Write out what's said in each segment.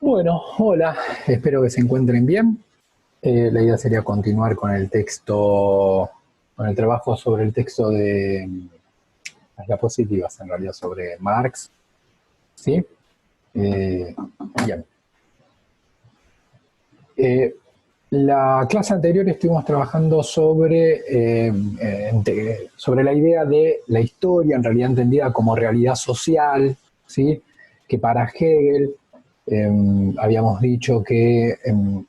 Bueno, hola, espero que se encuentren bien. La idea sería continuar con el texto, con el trabajo sobre el texto de las diapositivas, en realidad sobre Marx, ¿sí? Eh, bien. Eh, la clase anterior estuvimos trabajando sobre la idea de la historia, en realidad entendida como realidad social, ¿sí? Que para Hegel eh, habíamos dicho que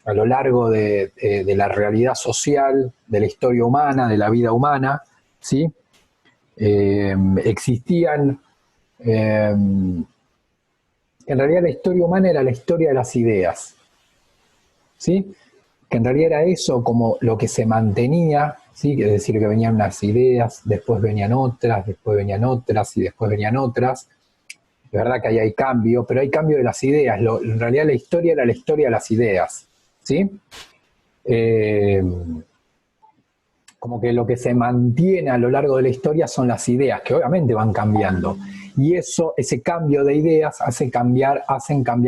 a lo largo de la realidad social, de la historia humana, de la vida humana, ¿sí? Existían, en realidad la historia humana era la historia de las ideas, ¿sí? Que en realidad era eso como lo que se mantenía, ¿sí? Es decir, que venían unas ideas, después venían otras y después venían otras. Es verdad que ahí hay cambio, pero hay cambio de las ideas. En realidad la historia era la historia de las ideas, ¿sí? Eh, Como que lo que se mantiene a lo largo de la historia son las ideas, que obviamente van cambiando. Y eso, ese cambio de ideas hacen cambiar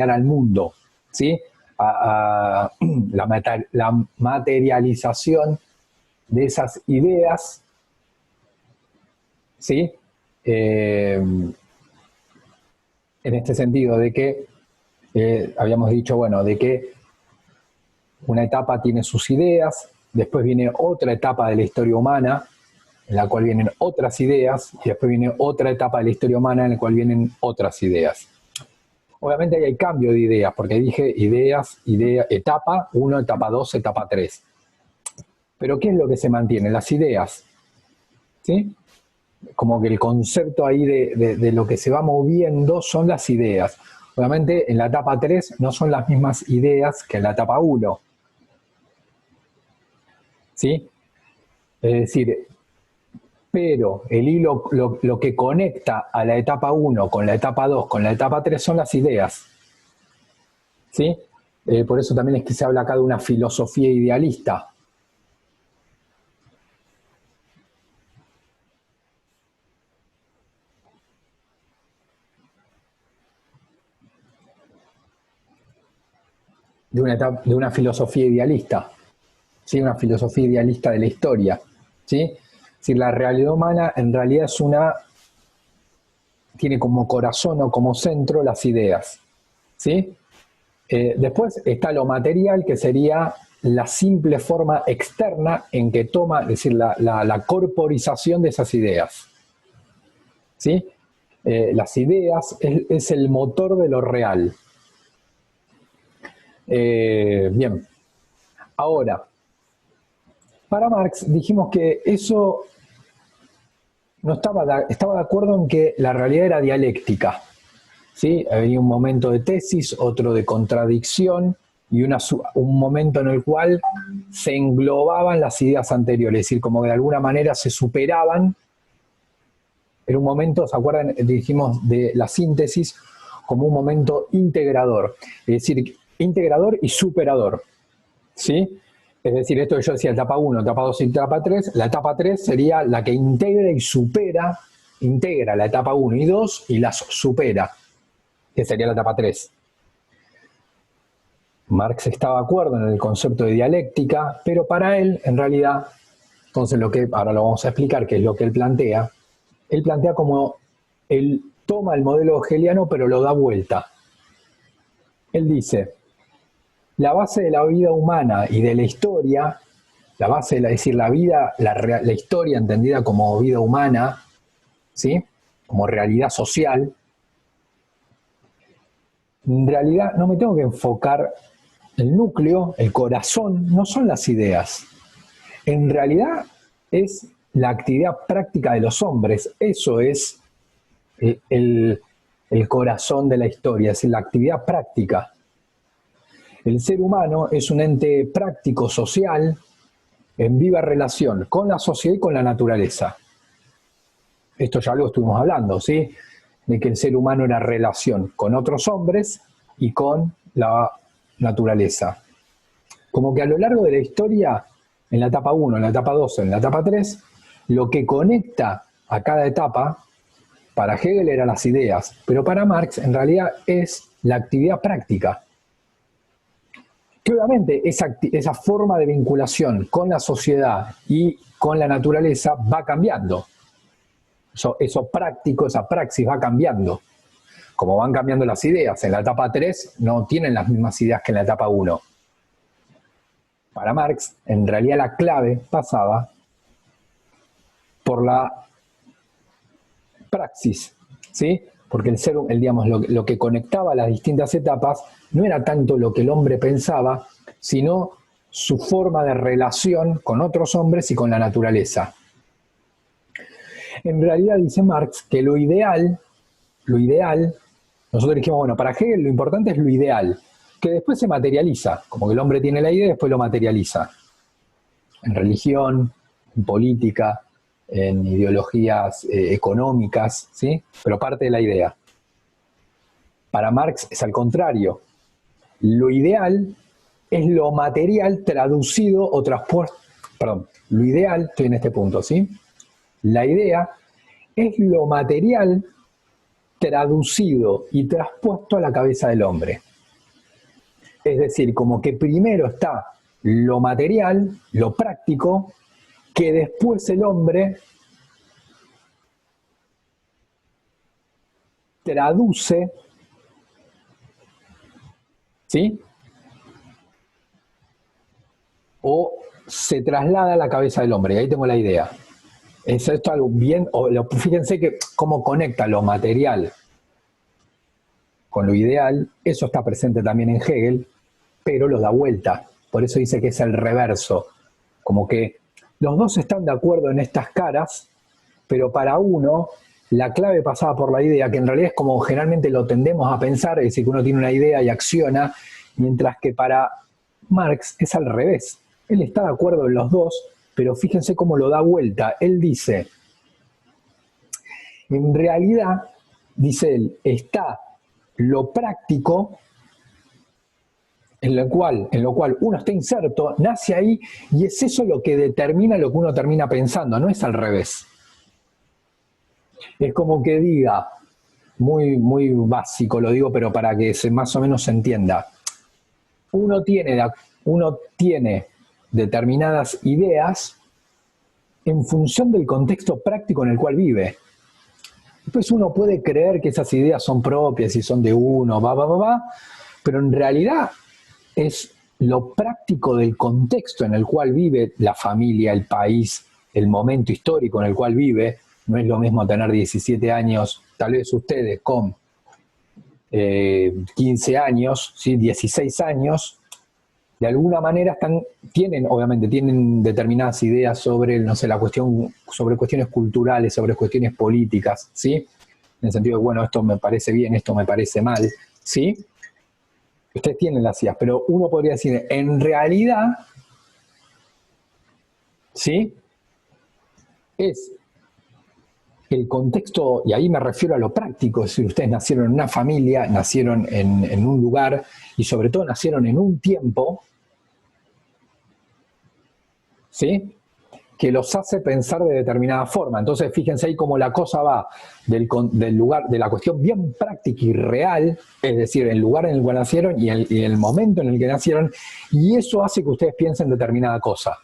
al mundo, ¿sí? La materialización de esas ideas, ¿sí? Eh, en este sentido de que habíamos dicho, bueno, de que una etapa tiene sus ideas, después viene otra etapa de la historia humana, en la cual vienen otras ideas, y después viene otra etapa de la historia humana en la cual vienen otras ideas. Obviamente ahí hay cambio de ideas, porque dije ideas, etapa 1, etapa 2, etapa 3. Pero ¿qué es lo que se mantiene? Las ideas, ¿sí? Como que el concepto ahí de lo que se va moviendo son las ideas. Obviamente en la etapa 3 no son las mismas ideas que en la etapa 1, ¿sí? Es decir, pero el hilo, lo que conecta a la etapa 1 con la etapa 2 con la etapa 3 son las ideas, ¿sí? Por eso también es que se habla acá de una filosofía idealista. De una filosofía idealista, ¿sí? Una filosofía idealista de la historia, ¿sí? Es decir, la realidad humana en realidad tiene como corazón o como centro las ideas, ¿sí? Después está lo material, que sería la simple forma externa en que toma, es decir, la corporización de esas ideas, ¿sí? Las ideas es el motor de lo real. Bien, ahora, para Marx dijimos que eso no estaba de acuerdo en que la realidad era dialéctica, ¿sí? Había un momento de tesis, otro de contradicción y un momento en el cual se englobaban las ideas anteriores, es decir, como que de alguna manera se superaban. Era un momento, ¿se acuerdan? Dijimos de la síntesis como un momento integrador, es decir, integrador y superador, ¿sí? Es decir, esto que yo decía, etapa 1, etapa 2 y etapa 3, la etapa 3 sería la que integra y supera, integra la etapa 1 y 2 y las supera, que sería la etapa 3. Marx estaba de acuerdo en el concepto de dialéctica, pero para él, en realidad, entonces lo que ahora lo vamos a explicar, que es lo que él plantea como él toma el modelo hegeliano, pero lo da vuelta. Él dice, la base de la vida humana y de la historia, la base, es decir, la vida, la historia entendida como vida humana, ¿sí? Como realidad social, en realidad no me tengo que enfocar el núcleo, el corazón, no son las ideas. En realidad es la actividad práctica de los hombres. Eso es el corazón de la historia, es la actividad práctica. El ser humano es un ente práctico social en viva relación con la sociedad y con la naturaleza. Esto ya lo estuvimos hablando, ¿sí? De que el ser humano era relación con otros hombres y con la naturaleza. Como que a lo largo de la historia, en la etapa 1, en la etapa 2, en la etapa 3, lo que conecta a cada etapa, para Hegel eran las ideas, pero para Marx en realidad es la actividad práctica. Que obviamente esa forma de vinculación con la sociedad y con la naturaleza va cambiando. Eso práctico, esa praxis va cambiando. Como van cambiando las ideas. En la etapa 3 no tienen las mismas ideas que en la etapa 1. Para Marx, en realidad la clave pasaba por la praxis, ¿sí? Porque digamos, lo que conectaba las distintas etapas no era tanto lo que el hombre pensaba, sino su forma de relación con otros hombres y con la naturaleza. En realidad dice Marx que lo ideal, nosotros dijimos, bueno, para Hegel lo importante es lo ideal, que después se materializa, como que el hombre tiene la idea y después lo materializa. En religión, en política, en ideologías económicas, ¿sí? Pero parte de la idea. Para Marx es al contrario. Lo ideal es lo material traducido o traspuesto. Perdón, lo ideal, estoy en este punto, ¿sí? La idea es lo material traducido y traspuesto a la cabeza del hombre. Es decir, como que primero está lo material, lo práctico, que después el hombre traduce, ¿sí? O se traslada a la cabeza del hombre. Y ahí tengo la idea. Es esto algo bien, fíjense que cómo conecta lo material con lo ideal, eso está presente también en Hegel, pero lo da vuelta. Por eso dice que es el reverso. Como que los dos están de acuerdo en estas caras, pero para uno la clave pasaba por la idea, que en realidad es como generalmente lo tendemos a pensar, es decir, que uno tiene una idea y acciona, mientras que para Marx es al revés. Él está de acuerdo en los dos, pero fíjense cómo lo da vuelta. Él dice, en realidad, dice él, está lo práctico, en lo cual uno está inserto, nace ahí, y es eso lo que determina lo que uno termina pensando, no es al revés. Es como que diga, muy, muy básico lo digo, pero para que más o menos se entienda, uno tiene determinadas ideas en función del contexto práctico en el cual vive. Después uno puede creer que esas ideas son propias y son de uno, pero en realidad es lo práctico del contexto en el cual vive la familia, el país, el momento histórico en el cual vive. No es lo mismo tener 17 años, tal vez ustedes con 15 años, ¿sí? 16 años, de alguna manera tienen determinadas ideas sobre, no sé, sobre cuestiones culturales, sobre cuestiones políticas, ¿sí? En el sentido de, bueno, esto me parece bien, esto me parece mal, ¿sí? Ustedes tienen las ideas, pero uno podría decir, en realidad, ¿sí? Es el contexto, y ahí me refiero a lo práctico, es decir, ustedes nacieron en una familia, nacieron en un lugar, y sobre todo nacieron en un tiempo, ¿sí? Que los hace pensar de determinada forma. Entonces, fíjense ahí cómo la cosa va del lugar, de la cuestión bien práctica y real, es decir, el lugar en el cual nacieron y el momento en el que nacieron, y eso hace que ustedes piensen determinada cosa.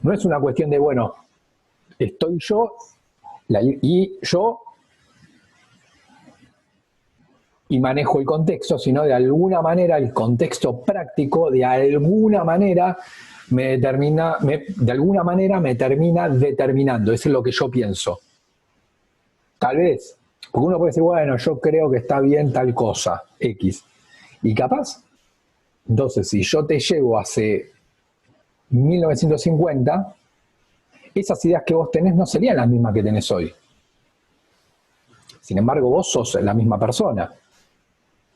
No es una cuestión de, bueno, estoy yo y manejo el contexto, sino de alguna manera el contexto práctico, de alguna manera me termina determinando. Eso es lo que yo pienso. Tal vez, porque uno puede decir, bueno, yo creo que está bien tal cosa, X. Y capaz, entonces, si yo te llevo hace 1950, esas ideas que vos tenés no serían las mismas que tenés hoy. Sin embargo, vos sos la misma persona.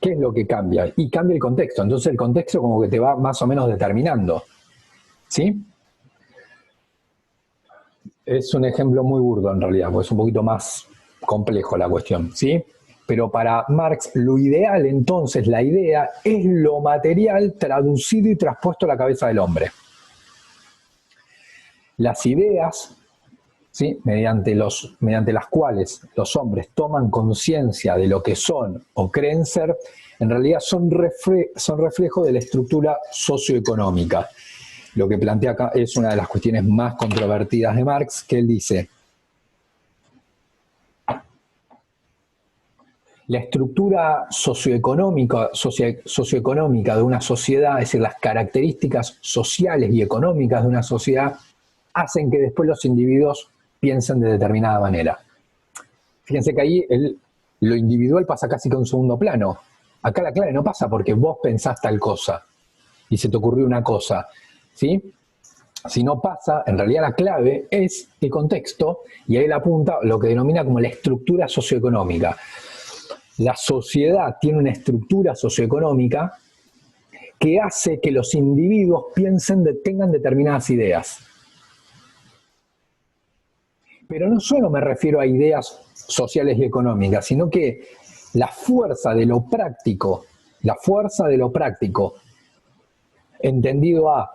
¿Qué es lo que cambia? Y cambia el contexto. Entonces el contexto como que te va más o menos determinando. ¿Sí? Es un ejemplo muy burdo en realidad, porque es un poquito más complejo la cuestión. ¿Sí? Pero para Marx lo ideal entonces, la idea, es lo material traducido y traspuesto a la cabeza del hombre. Las ideas, ¿sí? mediante las cuales los hombres toman conciencia de lo que son o creen ser, en realidad son reflejo de la estructura socioeconómica. Lo que plantea acá es una de las cuestiones más controvertidas de Marx, que él dice: la estructura socioeconómica de una sociedad, es decir, las características sociales y económicas de una sociedad, hacen que después los individuos piensen de determinada manera. Fíjense que ahí lo individual pasa casi que a un segundo plano. Acá la clave no pasa porque vos pensás tal cosa y se te ocurrió una cosa, ¿sí? Si no pasa, en realidad la clave es el contexto, y ahí él apunta lo que denomina como la estructura socioeconómica. La sociedad tiene una estructura socioeconómica que hace que los individuos tengan determinadas ideas. Pero no solo me refiero a ideas sociales y económicas, sino que la fuerza de lo práctico, entendido a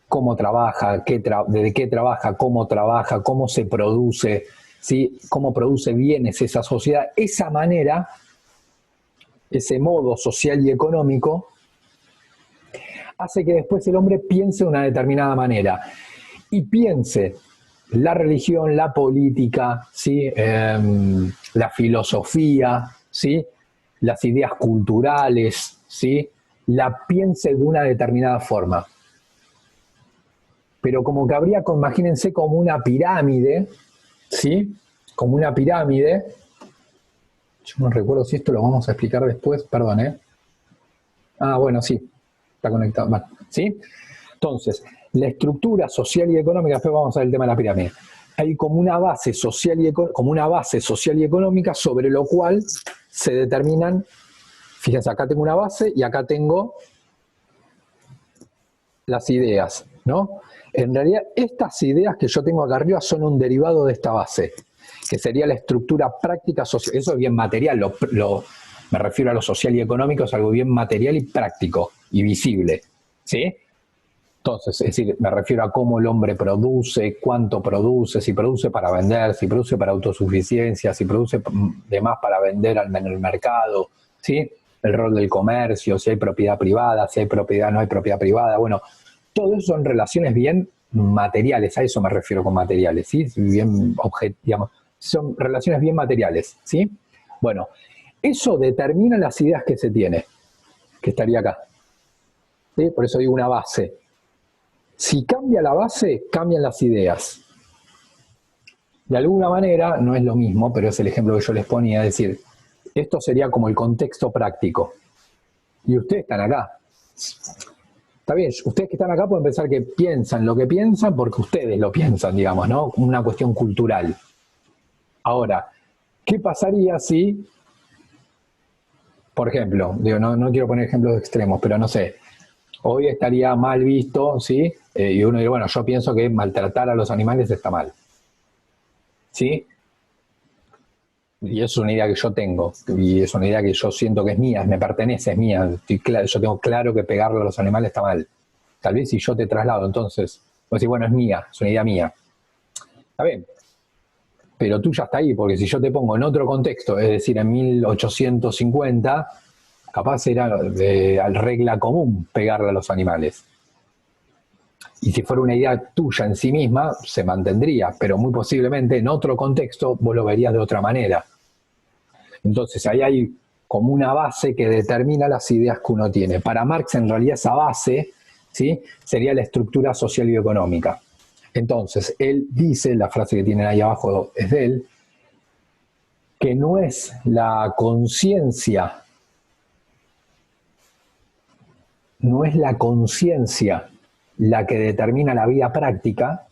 cómo trabaja, de qué trabaja, cómo se produce, ¿sí? Cómo produce bienes esa sociedad, esa manera, ese modo social y económico, hace que después el hombre piense de una determinada manera. Y piense la religión, la política, ¿sí? La filosofía, ¿sí? Las ideas culturales, ¿sí? La piense de una determinada forma. Pero como que habría, imagínense, como una pirámide, ¿sí? Como una pirámide. Yo no recuerdo si esto lo vamos a explicar después, perdón, ¿eh? Ah, bueno, sí, está conectado, bueno, ¿sí? Entonces, la estructura social y económica, después vamos a ver el tema de la pirámide. Hay como una base social y económica sobre lo cual se determinan, fíjense, acá tengo una base y acá tengo las ideas, ¿no? En realidad, estas ideas que yo tengo acá arriba son un derivado de esta base, que sería la estructura práctica social. Eso es bien material, me refiero a lo social y económico, es algo bien material y práctico y visible, ¿sí? Entonces, es decir, me refiero a cómo el hombre produce, cuánto produce, si produce para vender, si produce para autosuficiencia, si produce de más para vender en el mercado, ¿sí? El rol del comercio, si hay propiedad privada, si hay propiedad, no hay propiedad privada. Bueno, todo eso son relaciones bien materiales, a eso me refiero con materiales, ¿sí? Bien digamos, son relaciones bien materiales, ¿sí? Bueno, eso determina las ideas que se tiene, que estaría acá, ¿sí? Por eso digo una base. Si cambia la base, cambian las ideas. De alguna manera, no es lo mismo, pero es el ejemplo que yo les ponía, es decir, esto sería como el contexto práctico. Y ustedes están acá. Está bien, ustedes que están acá pueden pensar que piensan lo que piensan porque ustedes lo piensan, digamos, ¿no? Una cuestión cultural. Ahora, ¿qué pasaría si, por ejemplo, digo, no quiero poner ejemplos extremos, pero no sé, hoy estaría mal visto, ¿sí? Y uno dice, bueno, yo pienso que maltratar a los animales está mal, ¿sí? Y es una idea que yo tengo, y es una idea que yo siento que es mía, me pertenece, es mía. Yo tengo claro que pegarle a los animales está mal. Tal vez si yo te traslado, entonces, vos decís, bueno, es mía, es una idea mía. Está bien, pero tú ya está ahí, porque si yo te pongo en otro contexto, es decir, en 1850, capaz era regla común pegarle a los animales. Y si fuera una idea tuya en sí misma, se mantendría, pero muy posiblemente en otro contexto vos lo verías de otra manera. Entonces ahí hay como una base que determina las ideas que uno tiene. Para Marx, en realidad, esa base, ¿sí?, sería la estructura social y económica. Entonces, él dice, la frase que tienen ahí abajo es de él, que no es la conciencia, la que determina la vida práctica,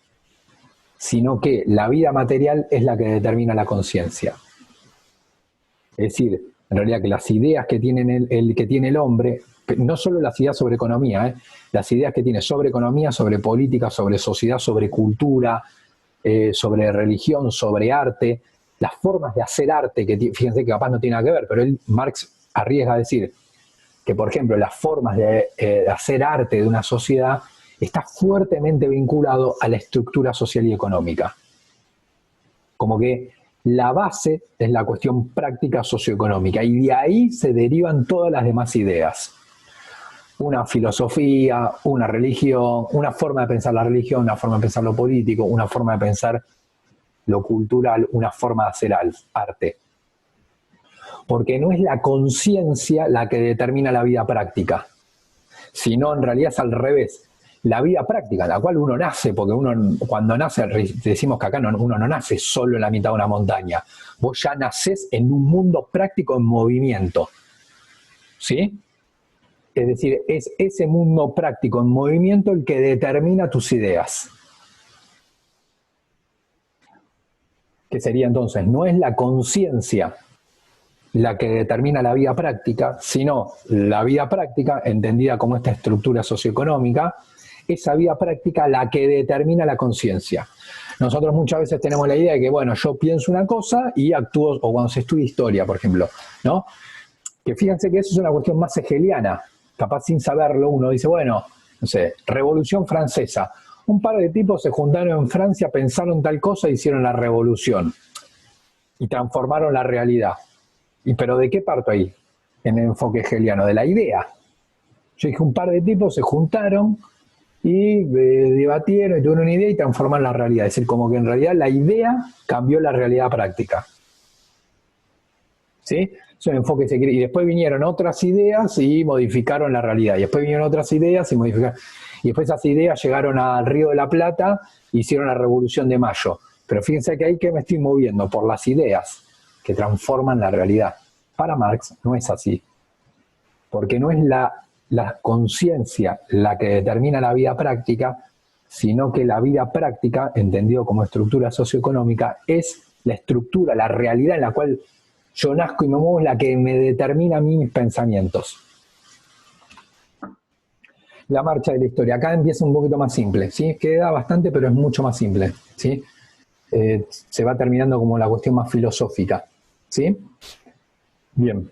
sino que la vida material es la que determina la conciencia. Es decir, en realidad que las ideas que tiene el hombre, no solo las ideas sobre economía, las ideas que tiene sobre economía, sobre política, sobre sociedad, sobre cultura, sobre religión, sobre arte, las formas de hacer arte, que fíjense que capaz no tiene nada que ver, pero Marx arriesga a decir que, por ejemplo, las formas de hacer arte de una sociedad está fuertemente vinculado a la estructura social y económica. Como que la base es la cuestión práctica socioeconómica y de ahí se derivan todas las demás ideas. Una filosofía, una religión, una forma de pensar la religión, una forma de pensar lo político, una forma de pensar lo cultural, una forma de hacer arte. Porque no es la conciencia la que determina la vida práctica, sino en realidad es al revés. La vida práctica, la cual uno nace, porque uno cuando nace, decimos que acá uno no nace solo en la mitad de una montaña, vos ya nacés en un mundo práctico en movimiento, ¿sí? Es decir, es ese mundo práctico en movimiento el que determina tus ideas. Que sería entonces, no es la conciencia la que determina la vida práctica, sino la vida práctica, entendida como esta estructura socioeconómica, esa vida práctica la que determina la conciencia. Nosotros muchas veces tenemos la idea de que, bueno, yo pienso una cosa y actúo, o cuando se estudia historia, por ejemplo, ¿no? Que fíjense que eso es una cuestión más hegeliana, capaz sin saberlo uno dice, bueno, no sé, Revolución Francesa, un par de tipos se juntaron en Francia, pensaron tal cosa e hicieron la revolución y transformaron la realidad. ¿Pero de qué parto ahí? En el enfoque hegeliano, de la idea. Yo dije, un par de tipos se juntaron y debatieron y tuvieron una idea y transformaron la realidad. Es decir, como que en realidad la idea cambió la realidad práctica. ¿Sí? Es un enfoque que y después vinieron otras ideas y modificaron la realidad. Y después vinieron otras ideas y modificaron. Y después esas ideas llegaron al Río de la Plata e hicieron la Revolución de Mayo. Pero fíjense que ahí que me estoy moviendo por las ideas que transforman la realidad. Para Marx no es así. Porque no es la conciencia la que determina la vida práctica, sino que la vida práctica, entendido como estructura socioeconómica, es la estructura, la realidad en la cual yo nazco y me muevo, es la que me determina a mí mis pensamientos. La marcha de la historia. Acá empieza un poquito más simple, ¿sí? Queda bastante, pero es mucho más simple, ¿sí? Se va terminando como la cuestión más filosófica, ¿sí? Bien,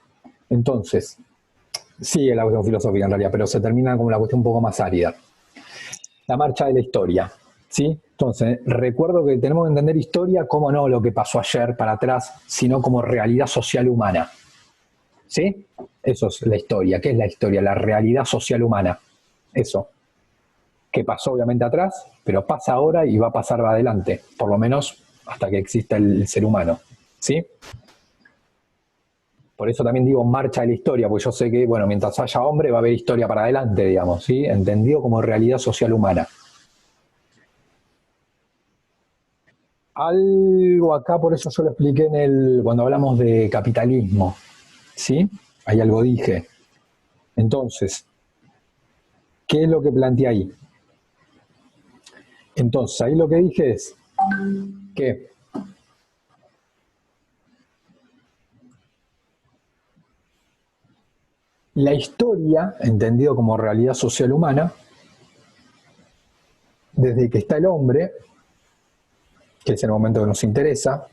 entonces, sigue la cuestión filosófica en realidad, pero se termina como la cuestión un poco más árida. La marcha de la historia, ¿sí? Entonces, recuerdo que tenemos que entender historia como no lo que pasó ayer para atrás, sino como realidad social humana, ¿sí? Eso es la historia. ¿Qué es la historia? La realidad social humana. Eso. Que pasó obviamente atrás, pero pasa ahora y va a pasar adelante, por lo menos hasta que exista el ser humano, ¿sí? Por eso también digo marcha de la historia, porque yo sé que, bueno, mientras haya hombre va a haber historia para adelante, digamos, ¿sí? Entendido como realidad social humana. Algo acá, por eso yo lo expliqué cuando hablamos de capitalismo, ¿sí? Ahí algo dije. Entonces, ¿qué es lo que planteé ahí? Entonces, ahí lo que dije es que la historia, entendido como realidad social humana, desde que está el hombre, que es el momento que nos interesa,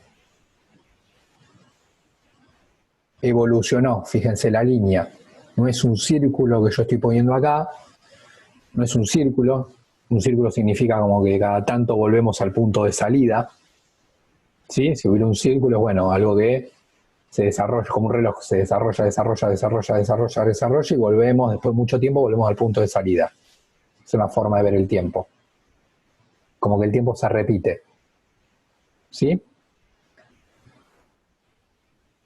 evolucionó, fíjense la línea, no es un círculo que yo estoy poniendo acá, no es un círculo significa como que cada tanto volvemos al punto de salida, ¿sí? Si hubiera un círculo, bueno, algo que se desarrolla como un reloj, se desarrolla y volvemos, después de mucho tiempo, volvemos al punto de salida. Es una forma de ver el tiempo. Como que el tiempo se repite. ¿Sí?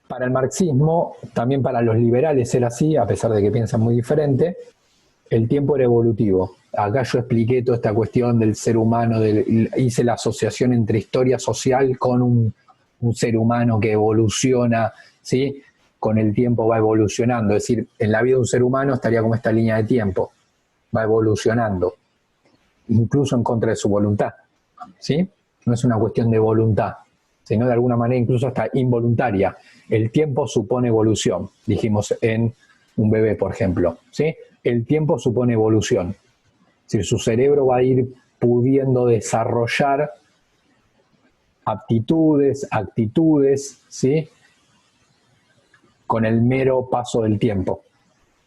Para el marxismo, también para los liberales era así, a pesar de que piensan muy diferente, el tiempo era evolutivo. Acá yo expliqué toda esta cuestión del ser humano, hice la asociación entre historia social con un ser humano que evoluciona, ¿sí? Con el tiempo va evolucionando. Es decir, en la vida de un ser humano estaría como esta línea de tiempo, va evolucionando, incluso en contra de su voluntad, ¿sí? No es una cuestión de voluntad, sino de alguna manera incluso hasta involuntaria. El tiempo supone evolución, dijimos en un bebé, por ejemplo, ¿sí? El tiempo supone evolución. Es decir, su cerebro va a ir pudiendo desarrollar aptitudes, actitudes, ¿sí? Con el mero paso del tiempo,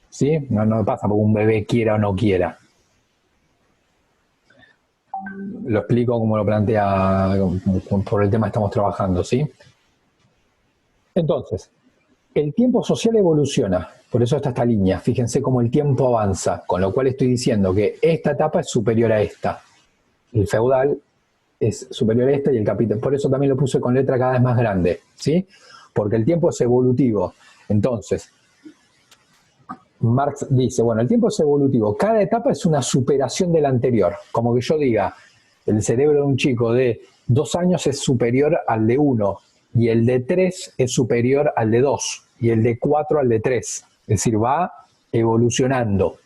¿sí? No pasa porque un bebé quiera o no quiera. Lo explico como lo plantea por el tema que estamos trabajando, ¿sí? Entonces, el tiempo social evoluciona, por eso está esta línea, fíjense cómo el tiempo avanza, con lo cual estoy diciendo que esta etapa es superior a esta. El feudal es superior a esta y el capital, por eso también lo puse con letra cada vez más grande, ¿sí? Porque el tiempo es evolutivo. Entonces, Marx dice, bueno, el tiempo es evolutivo, cada etapa es una superación de la anterior, como que yo diga, el cerebro de un chico de 2 años es superior al de 1, y el de 3 es superior al de 2, y el de 4 al de 3, es decir, va evolucionando,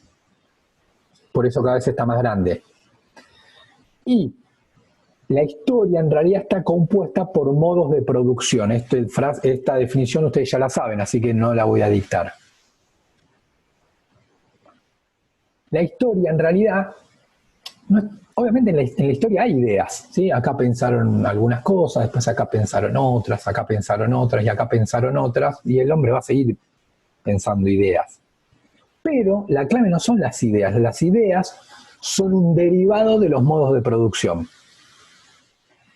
por eso cada vez está más grande. Y la historia en realidad está compuesta por modos de producción, esta definición ustedes ya la saben, así que no la voy a dictar. La historia en realidad, obviamente en la historia hay ideas, ¿sí? Acá pensaron algunas cosas, después acá pensaron otras, y acá pensaron otras, y el hombre va a seguir pensando ideas. Pero la clave no son las ideas son un derivado de los modos de producción.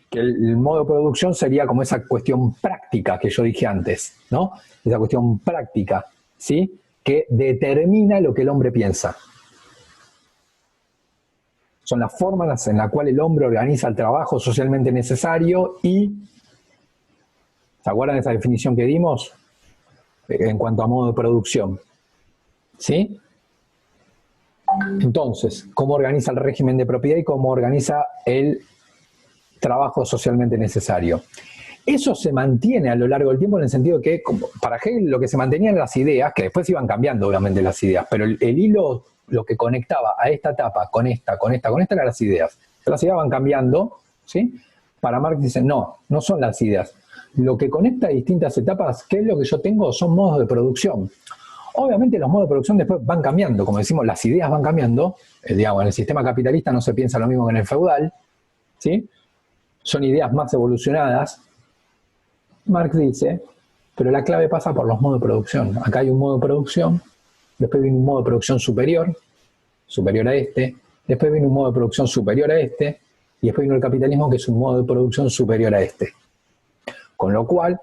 Que el modo de producción sería como esa cuestión práctica que yo dije antes, ¿no? Esa cuestión práctica, ¿sí? Que determina lo que el hombre piensa. Son las formas en las cuales el hombre organiza el trabajo socialmente necesario y, ¿se acuerdan de esa definición que dimos? En cuanto a modo de producción. ¿Sí? Entonces, ¿cómo organiza el régimen de propiedad y cómo organiza el trabajo socialmente necesario? Eso se mantiene a lo largo del tiempo en el sentido que, para Hegel, lo que se mantenía eran las ideas, que después iban cambiando obviamente las ideas, pero el hilo, lo que conectaba a esta etapa con esta, eran las ideas. Las ideas van cambiando, ¿sí? Para Marx dicen, no son las ideas. Lo que conecta a distintas etapas, ¿qué es lo que yo tengo? Son modos de producción. Obviamente los modos de producción después van cambiando, como decimos, las ideas van cambiando. Digamos, en el sistema capitalista no se piensa lo mismo que en el feudal, ¿sí? Son ideas más evolucionadas. Marx dice, pero la clave pasa por los modos de producción. Acá hay un modo de producción, después viene un modo de producción superior a este, después viene un modo de producción superior a este, y después viene el capitalismo, que es un modo de producción superior a este. Con lo cual,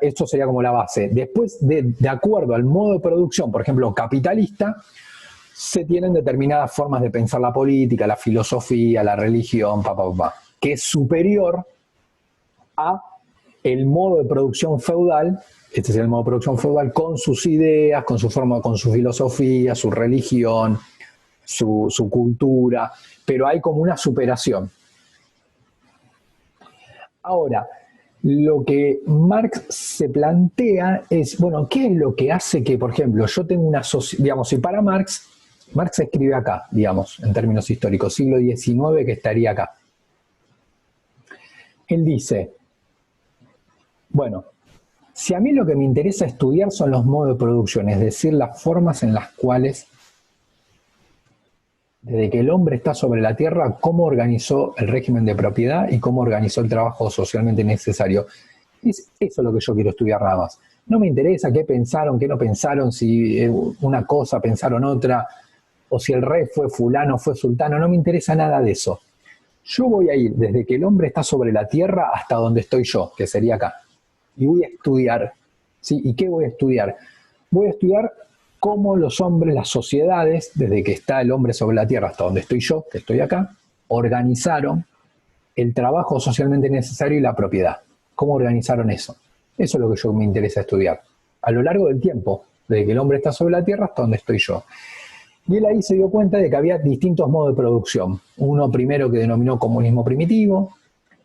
esto sería como la base, después de acuerdo al modo de producción, por ejemplo, capitalista, se tienen determinadas formas de pensar la política, la filosofía, la religión, que es superior a el modo de producción feudal. Este es el modo de producción feudal con sus ideas, con su forma, con su filosofía, su religión, su cultura, pero hay como una superación. Ahora, lo que Marx se plantea es, bueno, ¿qué es lo que hace que, por ejemplo, yo tengo una sociedad, digamos, si para Marx escribe acá, digamos, en términos históricos, siglo XIX, que estaría acá. Él dice, bueno, si a mí lo que me interesa estudiar son los modos de producción, es decir, las formas en las cuales, desde que el hombre está sobre la tierra, cómo organizó el régimen de propiedad y cómo organizó el trabajo socialmente necesario. Es eso lo que yo quiero estudiar nada más. No me interesa qué pensaron, qué no pensaron, si una cosa pensaron otra, o si el rey fue fulano, fue sultano, no me interesa nada de eso. Yo voy a ir desde que el hombre está sobre la tierra hasta donde estoy yo, que sería acá. Y voy a estudiar, ¿sí? ¿Y qué voy a estudiar? Voy a estudiar cómo los hombres, las sociedades, desde que está el hombre sobre la tierra hasta donde estoy yo, que estoy acá, organizaron el trabajo socialmente necesario y la propiedad. ¿Cómo organizaron eso? Eso es lo que me interesa estudiar. A lo largo del tiempo, desde que el hombre está sobre la tierra hasta donde estoy yo. Y él ahí se dio cuenta de que había distintos modos de producción. Uno primero que denominó comunismo primitivo.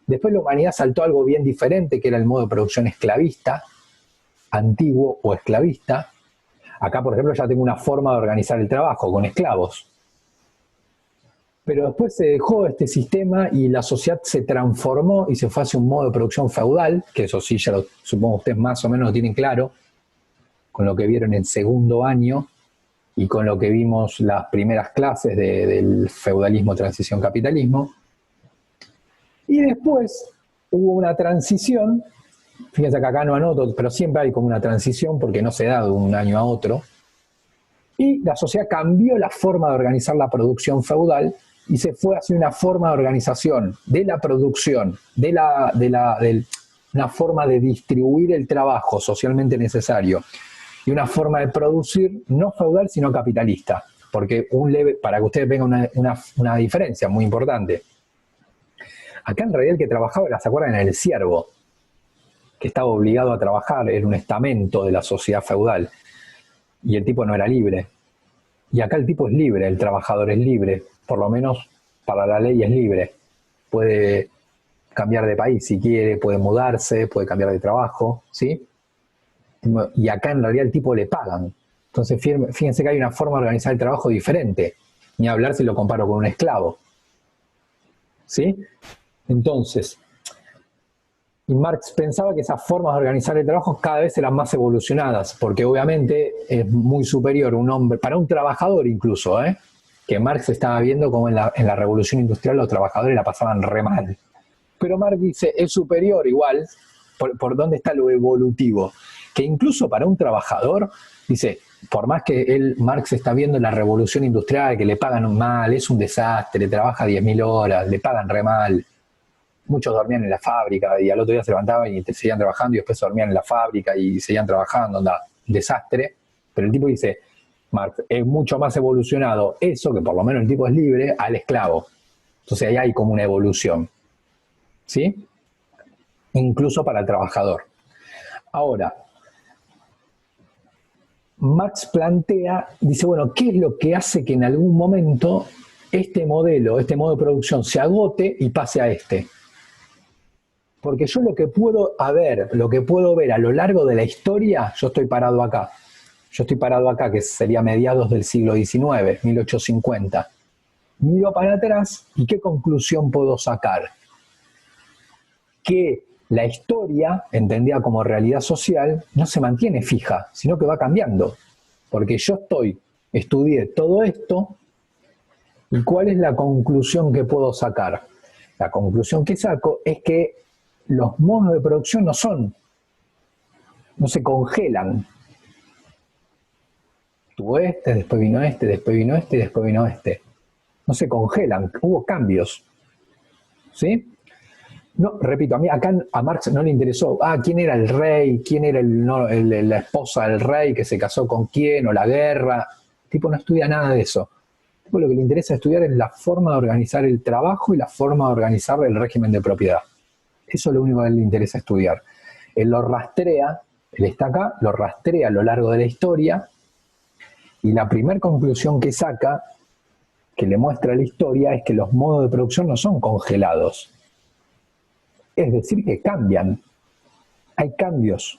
Después la humanidad saltó a algo bien diferente, que era el modo de producción esclavista, antiguo o esclavista. Acá, por ejemplo, ya tengo una forma de organizar el trabajo con esclavos. Pero después se dejó este sistema y la sociedad se transformó y se fue hacia un modo de producción feudal, que eso sí, ya lo supongo ustedes más o menos lo tienen claro, con lo que vieron en segundo año y con lo que vimos las primeras clases del feudalismo, transición, capitalismo. Y después hubo una transición. Fíjense que acá no anoto, pero siempre hay como una transición porque no se da de un año a otro. Y la sociedad cambió la forma de organizar la producción feudal y se fue hacia una forma de organización de la producción, del una forma de distribuir el trabajo socialmente necesario y una forma de producir no feudal sino capitalista. Porque para que ustedes vean una diferencia muy importante. Acá en realidad el que trabajaba, ¿se acuerdan? Era el siervo, que estaba obligado a trabajar, era un estamento de la sociedad feudal. Y el tipo no era libre. Y acá el tipo es libre, el trabajador es libre, por lo menos para la ley es libre. Puede cambiar de país si quiere, puede mudarse, puede cambiar de trabajo, ¿sí? Y acá en realidad el tipo le pagan. Entonces fíjense que hay una forma de organizar el trabajo diferente. Ni hablar si lo comparo con un esclavo. ¿Sí? Entonces, y Marx pensaba que esas formas de organizar el trabajo cada vez eran más evolucionadas, porque obviamente es muy superior un hombre, para un trabajador incluso, que Marx estaba viendo como en la Revolución Industrial los trabajadores la pasaban re mal. Pero Marx dice, es superior igual, por dónde está lo evolutivo, que incluso para un trabajador, dice, por más que Marx está viendo la Revolución Industrial, que le pagan mal, es un desastre, trabaja 10.000 horas, le pagan re mal. Muchos dormían en la fábrica y al otro día se levantaban y seguían trabajando y después dormían en la fábrica y seguían trabajando, desastre. Pero el tipo dice, Marx, es mucho más evolucionado eso, que por lo menos el tipo es libre, al esclavo. Entonces ahí hay como una evolución, ¿sí? Incluso para el trabajador. Ahora, Marx plantea, dice, bueno, ¿qué es lo que hace que en algún momento este modo de producción se agote y pase a este? Porque yo lo que puedo ver a lo largo de la historia, yo estoy parado acá, que sería mediados del siglo XIX, 1850. Miro para atrás y ¿qué conclusión puedo sacar? Que la historia, entendida como realidad social, no se mantiene fija, sino que va cambiando. Porque yo estudié todo esto, ¿y cuál es la conclusión que puedo sacar? La conclusión que saco es que los modos de producción no se congelan. Tuvo después vino después vino después vino este. No se congelan, hubo cambios. ¿Sí? No, repito, a Marx no le interesó, quién era el rey, quién era la esposa del rey que se casó con quién, o la guerra. El tipo no estudia nada de eso. El tipo lo que le interesa estudiar es la forma de organizar el trabajo y la forma de organizar el régimen de propiedad. Eso es lo único que a él le interesa estudiar. Él está acá, lo rastrea a lo largo de la historia, y la primera conclusión que saca, que le muestra la historia, es que los modos de producción no son congelados. Es decir, que cambian. Hay cambios.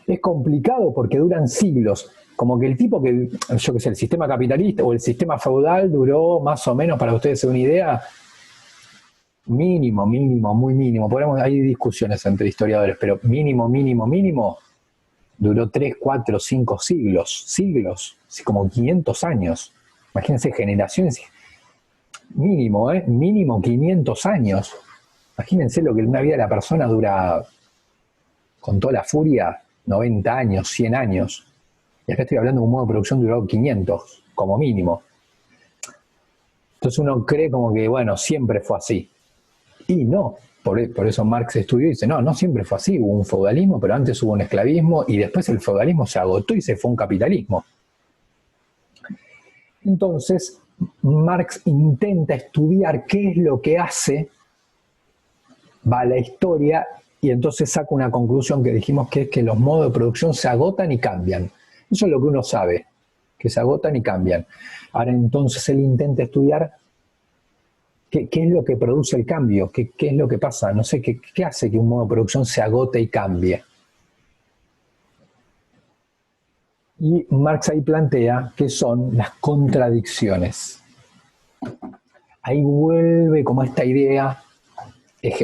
Es complicado porque duran siglos. Como que el sistema capitalista o el sistema feudal duró más o menos, para que ustedes se den una idea, mínimo, muy mínimo. Hay discusiones entre historiadores, pero mínimo, duró 3, 4, 5 siglos, como 500 años. Imagínense, generaciones, mínimo 500 años. Imagínense lo que una vida de la persona dura, con toda la furia, 90 años, 100 años. Y acá estoy hablando de un modo de producción que duró 500, como mínimo. Entonces uno cree como que, bueno, siempre fue así. Y no, por eso Marx estudió y dice, no siempre fue así, hubo un feudalismo, pero antes hubo un esclavismo y después el feudalismo se agotó y se fue un capitalismo. Entonces, Marx intenta estudiar qué es lo que hace, va a la historia y entonces saca una conclusión que dijimos que es que los modos de producción se agotan y cambian. Eso es lo que uno sabe, que se agotan y cambian. Ahora entonces él intenta estudiar ¿qué es lo que produce el cambio? ¿Qué es lo que pasa? No sé, ¿qué hace que un modo de producción se agote y cambie? Y Marx ahí plantea que son las contradicciones. Ahí vuelve como esta idea,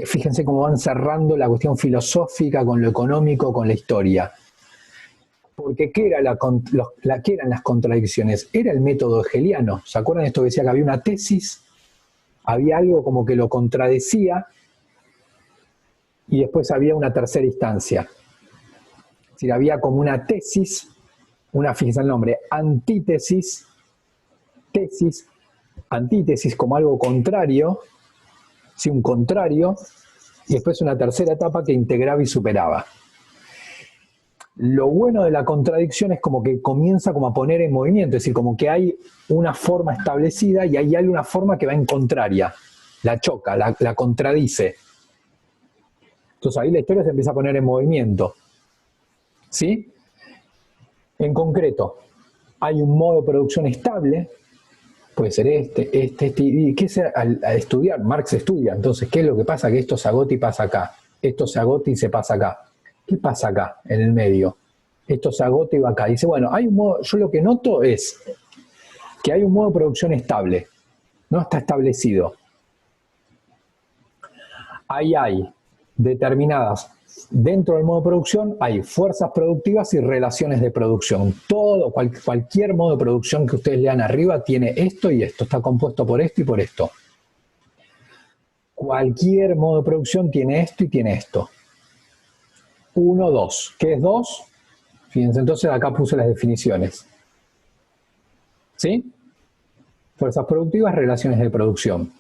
fíjense cómo van cerrando la cuestión filosófica con lo económico, con la historia. Porque ¿qué eran las contradicciones? Era el método hegeliano. ¿Se acuerdan de esto que decía que había una tesis? Había algo como que lo contradecía y después había una tercera instancia. Es decir, había como una tesis, fíjense el nombre, antítesis, tesis, antítesis como algo contrario, sí, un contrario, y después una tercera etapa que integraba y superaba. Lo bueno de la contradicción es como que comienza como a poner en movimiento, es decir, como que hay una forma establecida y hay una forma que va en contraria, la choca, la contradice. Entonces ahí la historia se empieza a poner en movimiento. ¿Sí? En concreto, hay un modo de producción estable, puede ser y ¿qué se al estudiar? Marx estudia, entonces, ¿qué es lo que pasa? Que esto se agota y pasa acá, esto se agota y se pasa acá. ¿Qué pasa acá, en el medio? Esto se agota y va acá. Dice, bueno, hay un modo, yo lo que noto es que hay un modo de producción estable, no está establecido. Ahí hay determinadas, dentro del modo de producción hay fuerzas productivas y relaciones de producción. Cualquier modo de producción que ustedes lean arriba tiene esto y esto, está compuesto por esto y por esto. Cualquier modo de producción tiene esto y tiene esto. 1, 2. ¿Qué es 2? Fíjense, entonces acá puse las definiciones. ¿Sí? Fuerzas productivas, relaciones de producción.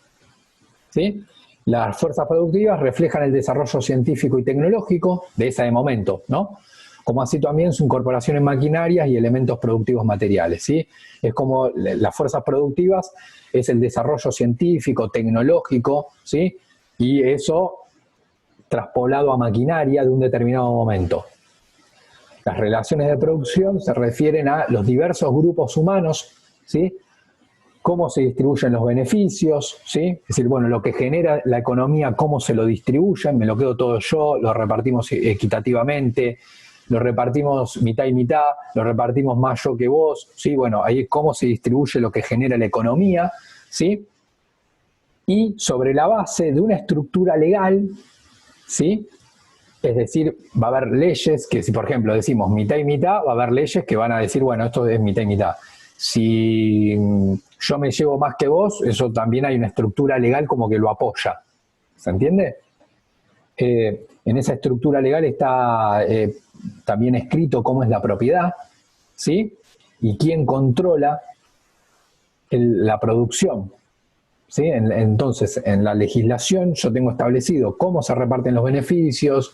¿Sí? Las fuerzas productivas reflejan el desarrollo científico y tecnológico de ese momento, ¿no? Como así también su incorporación en maquinarias y elementos productivos materiales, ¿sí? Es como las fuerzas productivas es el desarrollo científico, tecnológico, ¿sí? Y eso traspolado a maquinaria de un determinado momento. Las relaciones de producción se refieren a los diversos grupos humanos, ¿sí? Cómo se distribuyen los beneficios, ¿sí? Es decir, bueno, lo que genera la economía, cómo se lo distribuyen, me lo quedo todo yo, lo repartimos equitativamente, lo repartimos mitad y mitad, lo repartimos más yo que vos, ¿sí? Bueno, ahí es cómo se distribuye lo que genera la economía, ¿sí? Y sobre la base de una estructura legal, ¿sí? Es decir, va a haber leyes que si, por ejemplo, decimos mitad y mitad, va a haber leyes que van a decir, bueno, esto es mitad y mitad. Si yo me llevo más que vos, eso también hay una estructura legal como que lo apoya. ¿Se entiende? En esa estructura legal está también escrito cómo es la propiedad, ¿sí? Y quién controla la producción. ¿Sí? Entonces, en la legislación yo tengo establecido cómo se reparten los beneficios,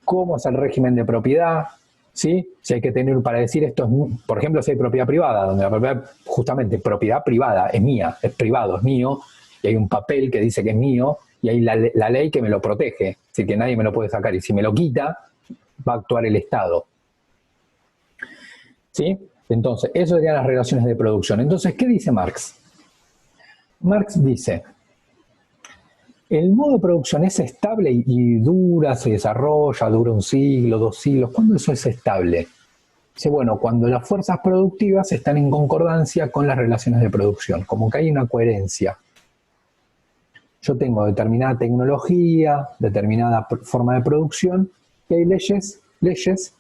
cómo es el régimen de propiedad, ¿sí? Si hay que tener, para decir esto, por ejemplo, si hay propiedad privada, donde la propiedad, justamente, propiedad privada es mía, es privado, es mío, y hay un papel que dice que es mío, y hay la ley que me lo protege, así que nadie me lo puede sacar, y si me lo quita, va a actuar el Estado. ¿Sí? Entonces, eso serían las relaciones de producción. Entonces, ¿qué dice Marx? Marx dice, el modo de producción es estable y dura, se desarrolla, dura un siglo, 2 siglos. ¿Cuándo eso es estable? Dice, bueno, cuando las fuerzas productivas están en concordancia con las relaciones de producción, como que hay una coherencia. Yo tengo determinada tecnología, determinada forma de producción, y hay leyes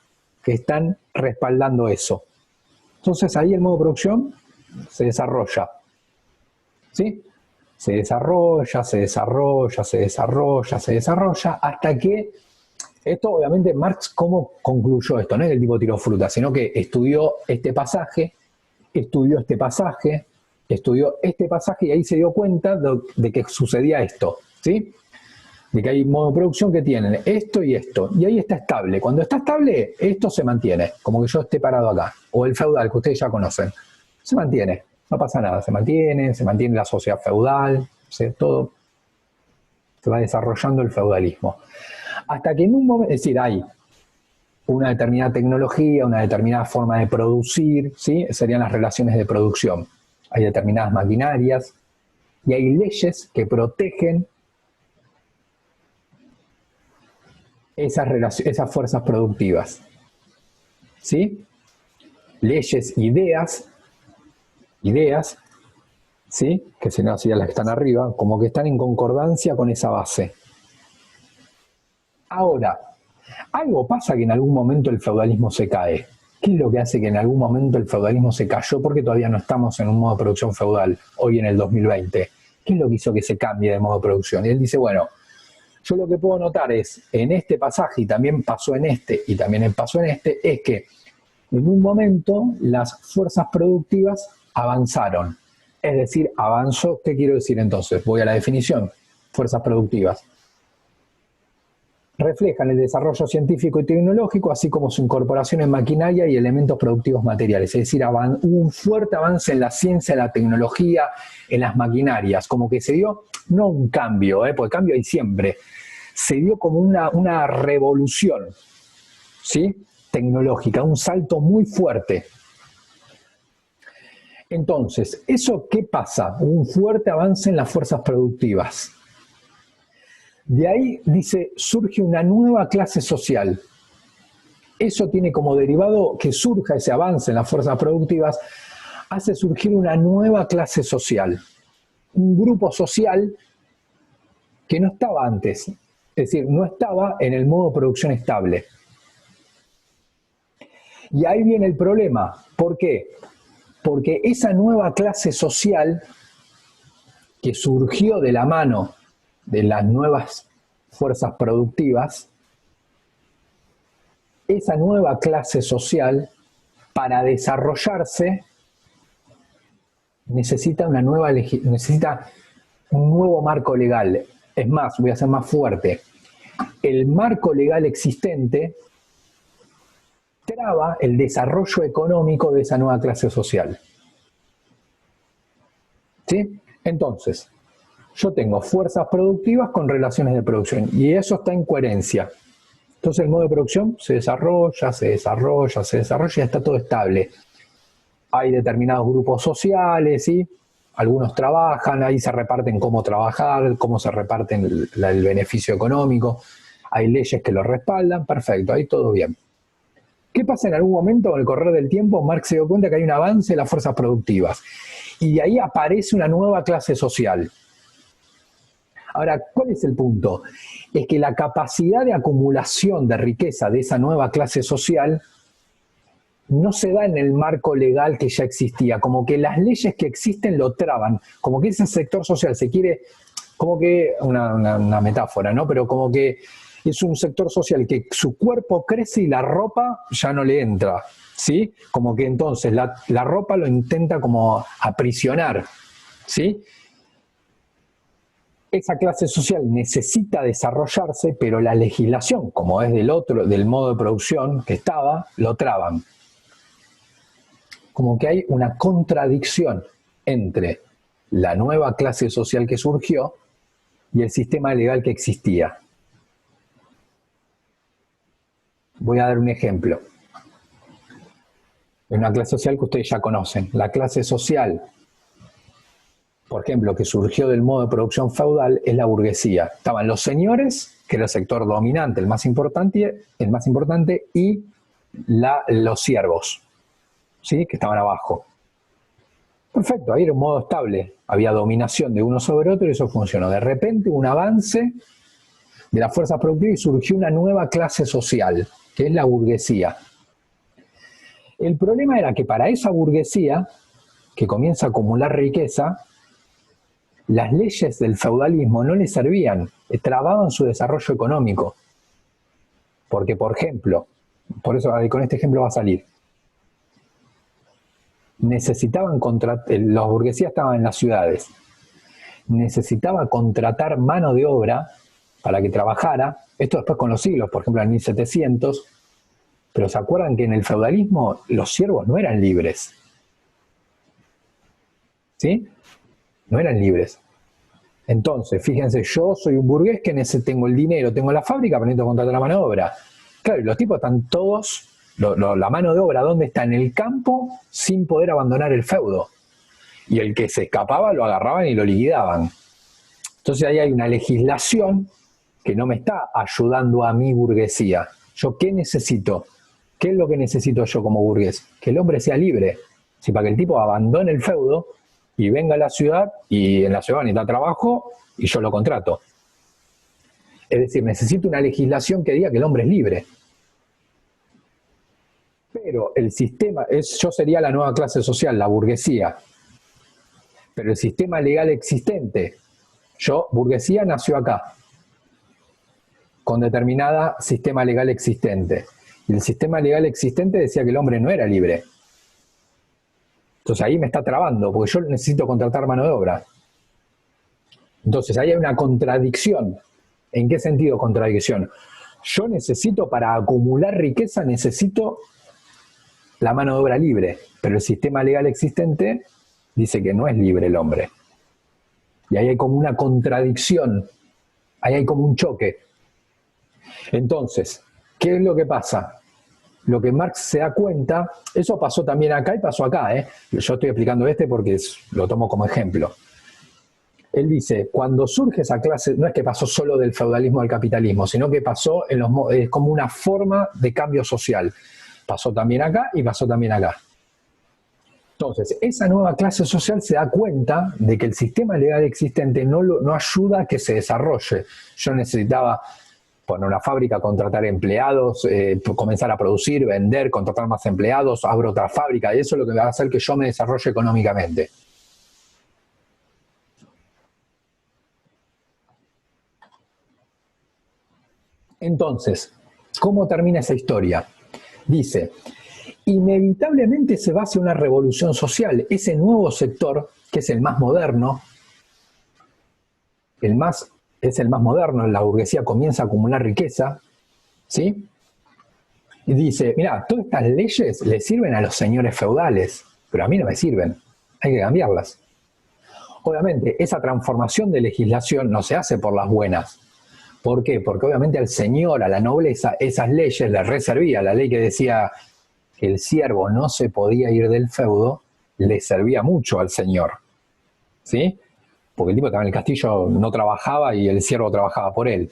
que están respaldando eso. Entonces ahí el modo de producción se desarrolla. ¿Sí? Se desarrolla, se desarrolla, se desarrolla, se desarrolla, hasta que, esto obviamente Marx, ¿cómo concluyó esto? No es que el tipo tiró fruta, sino que estudió este pasaje, estudió este pasaje, estudió este pasaje y ahí se dio cuenta de que sucedía esto, ¿sí? De que hay modo de producción que tienen esto y esto, y ahí está estable. Cuando está estable, esto se mantiene, como que yo esté parado acá, o el feudal que ustedes ya conocen, se mantiene. No pasa nada, se mantiene la sociedad feudal, todo se va desarrollando el feudalismo. Hasta que en un momento, es decir, hay una determinada tecnología, una determinada forma de producir, ¿sí? Serían las relaciones de producción. Hay determinadas maquinarias y hay leyes que protegen esas fuerzas productivas. ¿Sí? Leyes, ideas, ¿sí? Que serían las que están arriba, como que están en concordancia con esa base. Ahora, algo pasa que en algún momento el feudalismo se cae. ¿Qué es lo que hace que en algún momento el feudalismo se cayó? Porque todavía no estamos en un modo de producción feudal, hoy en el 2020. ¿Qué es lo que hizo que se cambie de modo de producción? Y él dice, bueno, yo lo que puedo notar es, en este pasaje, y también pasó en este, y también pasó en este, es que en un momento las fuerzas productivas avanzaron. Es decir, avanzó, ¿qué quiero decir entonces? Voy a la definición, fuerzas productivas. reflejan el desarrollo científico y tecnológico, así como su incorporación en maquinaria y elementos productivos materiales. Es decir, hubo un fuerte avance en la ciencia, en la tecnología, en las maquinarias, como que se dio, no un cambio, porque cambio hay siempre, se dio como una revolución, ¿sí?, tecnológica, un salto muy fuerte. Entonces, ¿eso qué pasa? Un fuerte avance en las fuerzas productivas. De ahí, dice, surge una nueva clase social. Eso tiene como derivado que surja ese avance en las fuerzas productivas, hace surgir una nueva clase social. Un grupo social que no estaba antes. Es decir, no estaba en el modo de producción estable. Y ahí viene el problema. ¿Por qué? Porque esa nueva clase social que surgió de la mano de las nuevas fuerzas productivas, esa nueva clase social, para desarrollarse, necesita necesita un nuevo marco legal. Es más, voy a ser más fuerte. El marco legal existente traba el desarrollo económico de esa nueva clase social. ¿Sí? Entonces, yo tengo fuerzas productivas con relaciones de producción y eso está en coherencia. Entonces el modo de producción se desarrolla y está todo estable. Hay determinados grupos sociales, ¿sí? Algunos trabajan, ahí se reparten cómo trabajar, cómo se reparten el beneficio económico. Hay leyes que lo respaldan, perfecto, ahí todo bien. ¿Qué pasa en algún momento con el correr del tiempo? Marx se dio cuenta que hay un avance en las fuerzas productivas y de ahí aparece una nueva clase social. Ahora, ¿cuál es el punto? Es que la capacidad de acumulación de riqueza de esa nueva clase social no se da en el marco legal que ya existía, como que las leyes que existen lo traban, como que ese sector social se quiere, como que, una metáfora, ¿no? Pero como que es un sector social que su cuerpo crece y la ropa ya no le entra, ¿sí? Como que entonces la ropa lo intenta como aprisionar, ¿sí? Esa clase social necesita desarrollarse, pero la legislación, como es del modo de producción que estaba, lo traban. Como que hay una contradicción entre la nueva clase social que surgió y el sistema legal que existía. Voy a dar un ejemplo. Es una clase social que ustedes ya conocen. La clase social, por ejemplo, que surgió del modo de producción feudal, es la burguesía. Estaban los señores, que era el sector dominante, el más importante y los siervos, ¿sí?, que estaban abajo. Perfecto, ahí era un modo estable. Había dominación de uno sobre otro y eso funcionó. De repente un avance de las fuerzas productivas y surgió una nueva clase social, que es la burguesía. El problema era que para esa burguesía, que comienza a acumular riqueza, las leyes del feudalismo no le servían, trababan su desarrollo económico. Porque, por ejemplo, por eso con este ejemplo va a salir, la burguesía estaba en las ciudades, necesitaba contratar mano de obra para que trabajara, esto después con los siglos, por ejemplo en 1700, pero ¿se acuerdan que en el feudalismo los siervos no eran libres? ¿Sí? No eran libres. Entonces, fíjense, yo soy un burgués que tengo el dinero, tengo la fábrica, pero necesito contratar la mano de obra. Claro, y los tipos están todos, la mano de obra, ¿dónde está? En el campo, sin poder abandonar el feudo. Y el que se escapaba lo agarraban y lo liquidaban. Entonces ahí hay una legislación que no me está ayudando a mi burguesía. ¿Yo qué necesito? ¿Qué es lo que necesito yo como burgués? Que el hombre sea libre. Si para que el tipo abandone el feudo y venga a la ciudad, y en la ciudad necesita trabajo, y yo lo contrato. Es decir, necesito una legislación que diga que el hombre es libre. Pero el sistema, yo sería la nueva clase social, la burguesía. Pero el sistema legal existente, burguesía nació acá, con determinada sistema legal existente. Y el sistema legal existente decía que el hombre no era libre. Entonces ahí me está trabando, porque yo necesito contratar mano de obra. Entonces ahí hay una contradicción. ¿En qué sentido contradicción? Yo necesito, para acumular riqueza, necesito la mano de obra libre, pero el sistema legal existente dice que no es libre el hombre. Y ahí hay como una contradicción, ahí hay como un choque. Entonces, ¿qué es lo que pasa? Lo que Marx se da cuenta, eso pasó también acá y pasó acá, ¿eh? Yo estoy explicando porque lo tomo como ejemplo. Él dice, cuando surge esa clase, no es que pasó solo del feudalismo al capitalismo, sino que pasó es como una forma de cambio social. Pasó también acá y pasó también acá. Entonces, esa nueva clase social se da cuenta de que el sistema legal existente no ayuda a que se desarrolle. Yo necesitaba poner una fábrica, contratar empleados, comenzar a producir, vender, contratar más empleados, abro otra fábrica, y eso es lo que va a hacer que yo me desarrolle económicamente. Entonces, ¿cómo termina esa historia? Dice, inevitablemente se va hacia una revolución social. Ese nuevo sector, que es el más moderno, es el más moderno, la burguesía comienza a acumular riqueza, ¿sí? Y dice, mira, todas estas leyes le sirven a los señores feudales, pero a mí no me sirven, hay que cambiarlas. Obviamente, esa transformación de legislación no se hace por las buenas. ¿Por qué? Porque obviamente al señor, a la nobleza, esas leyes les reservía. La ley que decía que el siervo no se podía ir del feudo, le servía mucho al señor, ¿sí? Porque el tipo estaba en el castillo, no trabajaba y el siervo trabajaba por él.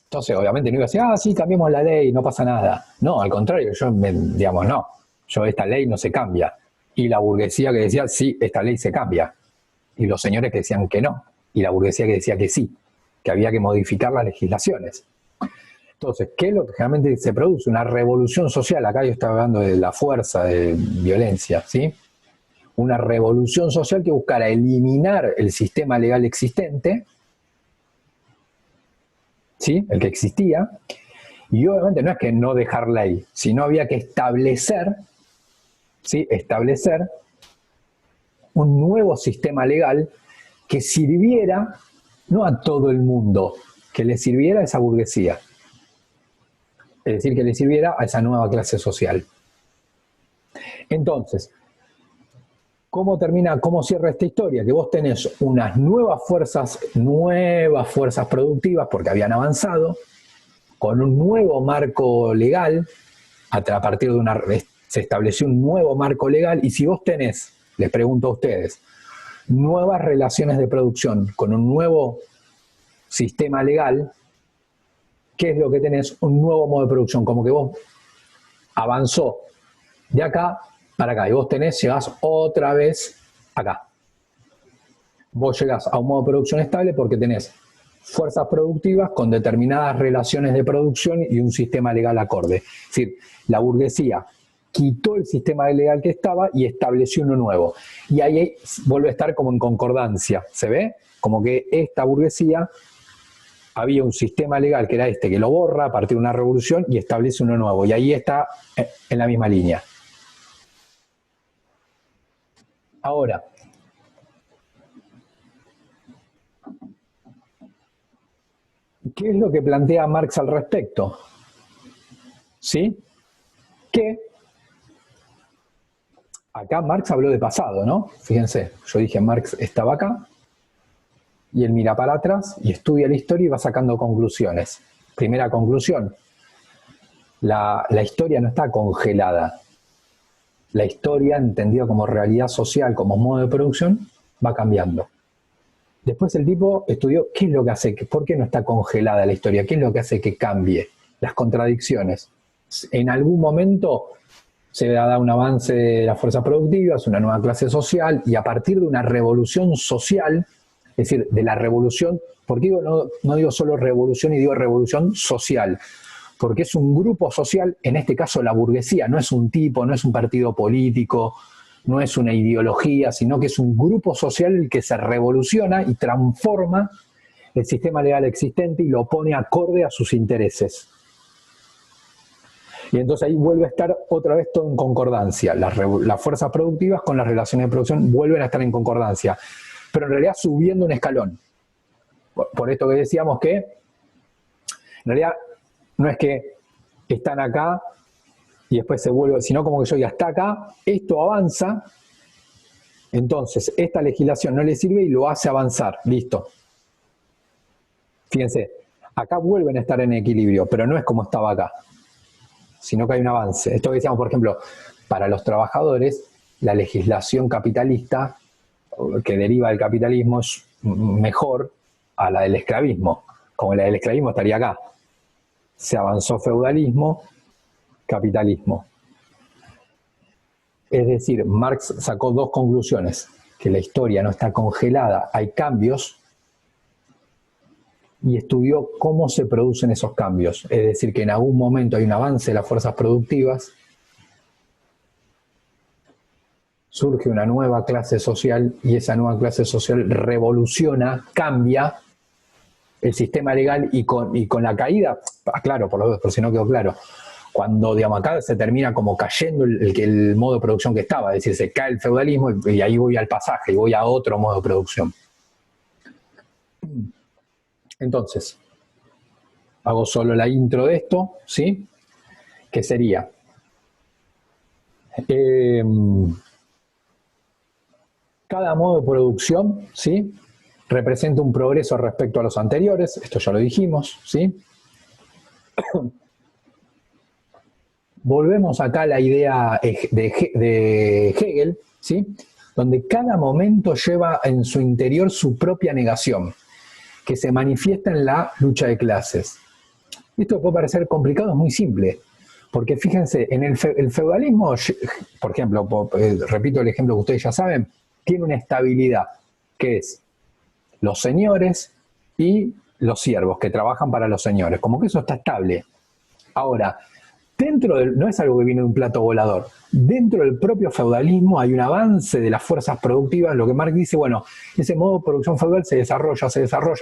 Entonces, obviamente no iba a decir, sí, cambiemos la ley, no pasa nada. No, al contrario, esta ley no se cambia. Y la burguesía que decía, sí, esta ley se cambia. Y los señores que decían que no. Y la burguesía que decía que sí, que había que modificar las legislaciones. Entonces, ¿qué es lo que realmente se produce? Una revolución social. Acá yo estaba hablando de la fuerza, de violencia, ¿sí? Una revolución social que buscara eliminar el sistema legal existente, ¿sí? El que existía, y obviamente no es que no dejar ley, sino había que establecer, ¿sí? Establecer un nuevo sistema legal que sirviera no a todo el mundo, que le sirviera a esa burguesía. Es decir, que le sirviera a esa nueva clase social. Entonces, ¿cómo cierra esta historia? Que vos tenés unas nuevas fuerzas productivas, porque habían avanzado, con un nuevo marco legal, a partir de se estableció un nuevo marco legal, y si vos tenés, les pregunto a ustedes, nuevas relaciones de producción con un nuevo sistema legal, ¿qué es lo que tenés? Un nuevo modo de producción, como que vos avanzó de acá para acá, y vos llegás otra vez acá. Vos llegás a un modo de producción estable porque tenés fuerzas productivas con determinadas relaciones de producción y un sistema legal acorde. Es decir, la burguesía quitó el sistema legal que estaba y estableció uno nuevo. Y ahí vuelve a estar como en concordancia, ¿se ve? Como que esta burguesía había un sistema legal que era que lo borra a partir de una revolución y establece uno nuevo. Y ahí está en la misma línea. Ahora, ¿qué es lo que plantea Marx al respecto? ¿Sí? Que acá Marx habló de pasado, ¿no? Fíjense, yo dije Marx estaba acá y él mira para atrás y estudia la historia y va sacando conclusiones. Primera conclusión, la historia no está congelada. La historia, entendida como realidad social, como modo de producción, va cambiando. Después el tipo estudió qué es lo que hace, por qué no está congelada la historia, qué es lo que hace que cambie, las contradicciones. En algún momento se da un avance de las fuerzas productivas, una nueva clase social, y a partir de una revolución social, es decir, de la revolución, porque no digo solo revolución y digo revolución social, porque es un grupo social, en este caso la burguesía, no es un tipo, no es un partido político, no es una ideología, sino que es un grupo social el que se revoluciona y transforma el sistema legal existente y lo pone acorde a sus intereses. Y entonces ahí vuelve a estar otra vez todo en concordancia. Las fuerzas productivas con las relaciones de producción vuelven a estar en concordancia, pero en realidad subiendo un escalón. Por esto que decíamos que, en realidad, No es que están acá y después se vuelve, sino como que yo diga, está acá, esto avanza, entonces esta legislación no le sirve y lo hace avanzar, listo. Fíjense, acá vuelven a estar en equilibrio, pero no es como estaba acá, sino que hay un avance. Esto que decíamos, por ejemplo, para los trabajadores, la legislación capitalista que deriva del capitalismo es mejor a la del esclavismo. Como la del esclavismo estaría acá. Se avanzó feudalismo, capitalismo. Es decir, Marx sacó dos conclusiones, que la historia no está congelada, hay cambios, y estudió cómo se producen esos cambios. Es decir, que en algún momento hay un avance de las fuerzas productivas, surge una nueva clase social y esa nueva clase social revoluciona, cambia el sistema legal y con la caída, claro, por si no quedó claro, cuando digamos, acá se termina como cayendo el modo de producción que estaba, es decir, se cae el feudalismo y ahí voy al pasaje y voy a otro modo de producción. Entonces, hago solo la intro de esto, ¿sí? Que sería... cada modo de producción, ¿sí?, representa un progreso respecto a los anteriores, esto ya lo dijimos, ¿sí? Volvemos acá a la idea de Hegel, ¿sí?, donde cada momento lleva en su interior su propia negación, que se manifiesta en la lucha de clases. Esto puede parecer complicado, es muy simple, porque fíjense, en el feudalismo, por ejemplo, repito el ejemplo que ustedes ya saben, tiene una estabilidad, que es los señores y los siervos, que trabajan para los señores, como que eso está estable. Ahora, no es algo que viene de un plato volador, dentro del propio feudalismo hay un avance de las fuerzas productivas, lo que Marx dice, bueno, ese modo de producción feudal se desarrolla,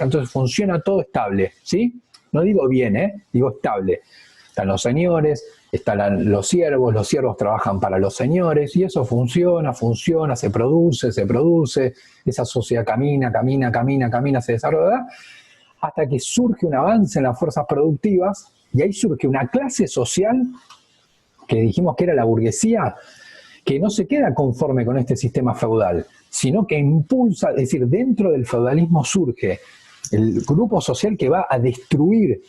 entonces funciona todo estable, ¿sí? No digo bien, digo estable. Están los señores, están los siervos trabajan para los señores, y eso funciona, se produce, esa sociedad camina, se desarrolla, hasta que surge un avance en las fuerzas productivas, y ahí surge una clase social, que dijimos que era la burguesía, que no se queda conforme con este sistema feudal, sino que impulsa, es decir, dentro del feudalismo surge el grupo social que va a destruir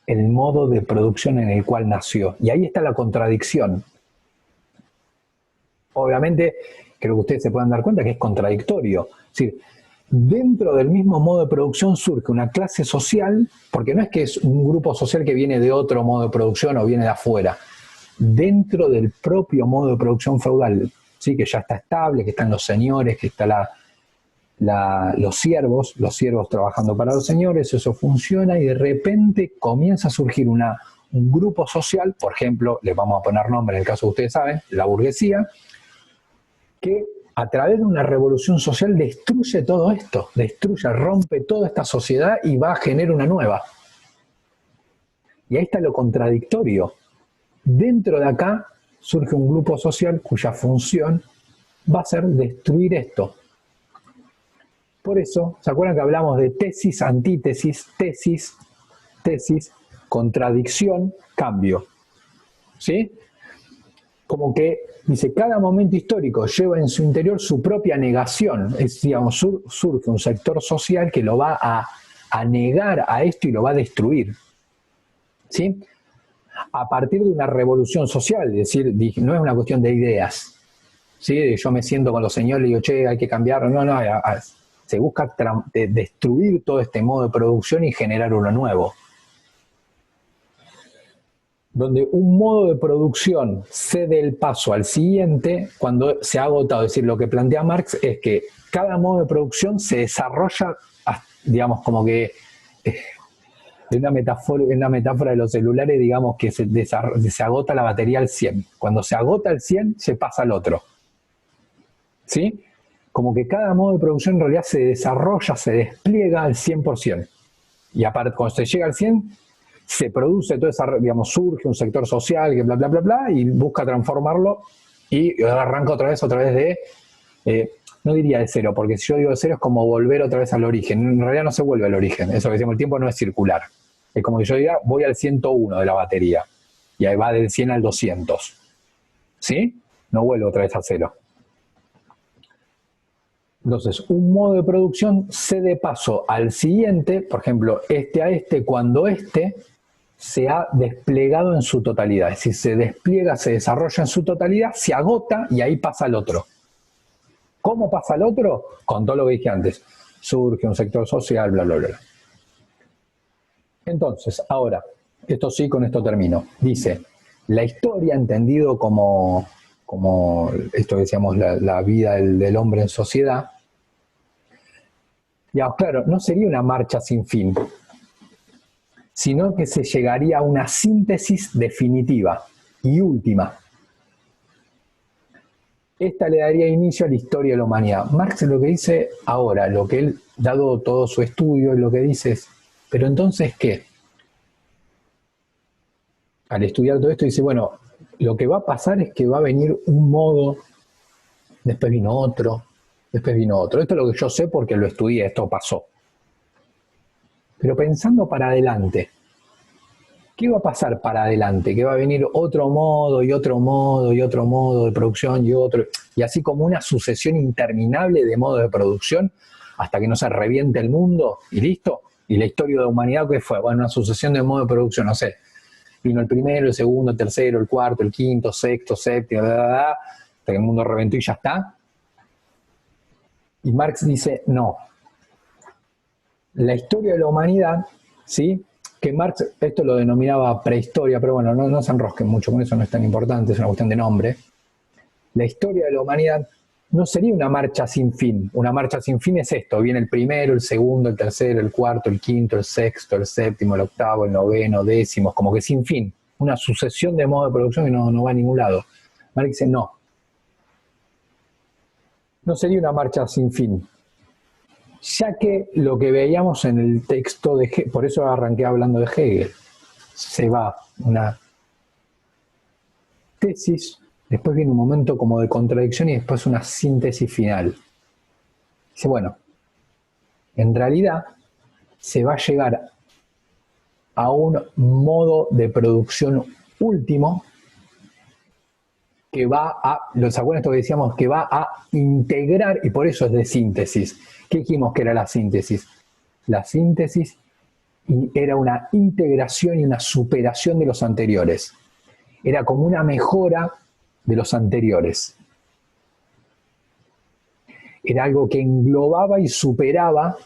el modo de producción en el cual nació. Y ahí está la contradicción. Obviamente, creo que ustedes se puedan dar cuenta que es contradictorio. Es decir, dentro del mismo modo de producción surge una clase social, porque no es que es un grupo social que viene de otro modo de producción o viene de afuera. Dentro del propio modo de producción feudal, ¿sí?, que ya está estable, que están los señores, que está los siervos trabajando para los señores, eso funciona y de repente comienza a surgir un grupo social, por ejemplo, les vamos a poner nombre en el caso que ustedes saben, la burguesía, que a través de una revolución social destruye todo esto, rompe toda esta sociedad y va a generar una nueva. Y ahí está lo contradictorio. Dentro de acá surge un grupo social cuya función va a ser destruir esto. Por eso, ¿se acuerdan que hablamos de tesis, antítesis, tesis, contradicción, cambio? ¿Sí? Como que, dice, cada momento histórico lleva en su interior su propia negación. Digamos, surge un sector social que lo va a negar a esto y lo va a destruir. ¿Sí? A partir de una revolución social, es decir, no es una cuestión de ideas. ¿Sí? Yo me siento con los señores y digo, che, hay que cambiar. No, se busca destruir todo este modo de producción y generar uno nuevo. Donde un modo de producción cede el paso al siguiente cuando se ha agotado. Es decir, lo que plantea Marx es que cada modo de producción se desarrolla, digamos, como que en una metáfora de los celulares, digamos que se agota la batería al 100. Cuando se agota el 100, se pasa al otro. ¿Sí? Como que cada modo de producción en realidad se desarrolla, se despliega al 100%. Y aparte, cuando se llega al 100, se produce toda esa, digamos, surge un sector social que bla, bla, bla, bla, y busca transformarlo y arranca otra vez de, no diría de cero, porque si yo digo de cero es como volver otra vez al origen. En realidad no se vuelve al origen, eso que decimos, el tiempo no es circular. Es como que yo diga, voy al 101 de la batería. Y ahí va del 100 al 200. ¿Sí? No vuelvo otra vez a cero. Entonces, un modo de producción cede paso al siguiente, por ejemplo, este a este, cuando este se ha desplegado en su totalidad. Es decir, se despliega, se desarrolla en su totalidad, se agota y ahí pasa al otro. ¿Cómo pasa al otro? Con todo lo que dije antes. Surge un sector social, bla, bla, bla. Entonces, ahora, esto sí, con esto termino. Dice, la historia, entendido como esto que decíamos, la vida del hombre en sociedad, ya, claro, no sería una marcha sin fin, sino que se llegaría a una síntesis definitiva y última. Esta le daría inicio a la historia de la humanidad. Marx lo que dice ahora, lo que él, dado todo su estudio, lo que dice es, pero entonces, ¿qué? Al estudiar todo esto dice, bueno, lo que va a pasar es que va a venir un modo, después vino otro, después vino otro. Esto es lo que yo sé porque lo estudié, esto pasó. Pero pensando para adelante, ¿qué va a pasar para adelante? Que va a venir otro modo y otro modo y otro modo de producción y otro, y así como una sucesión interminable de modos de producción hasta que no se reviente el mundo y listo. Y la historia de la humanidad, ¿qué fue? Bueno, una sucesión de modos de producción, no sé. Vino el primero, el segundo, el tercero, el cuarto, el quinto, sexto, séptimo, bla, bla, bla, hasta que el mundo reventó y ya está. Y Marx dice, no. La historia de la humanidad, ¿sí? Que Marx esto lo denominaba prehistoria, pero bueno, no se enrosquen mucho con eso, no es tan importante, es una cuestión de nombre. La historia de la humanidad no sería una marcha sin fin. Una marcha sin fin es esto, viene el primero, el segundo, el tercero, el cuarto, el quinto, el sexto, el séptimo, el octavo, el noveno, décimos, como que sin fin. Una sucesión de modos de producción que no va a ningún lado. Marx dice, no. No sería una marcha sin fin. Ya que lo que veíamos en el texto de Hegel, por eso arranqué hablando de Hegel, se va una tesis, después viene un momento como de contradicción y después una síntesis final. Dice, bueno, en realidad se va a llegar a un modo de producción último que va a, ¿se acuerdan esto que decíamos? Que va a integrar, y por eso es de síntesis. ¿Qué dijimos que era la síntesis? La síntesis era una integración y una superación de los anteriores. Era como una mejora de los anteriores. Era algo que englobaba y superaba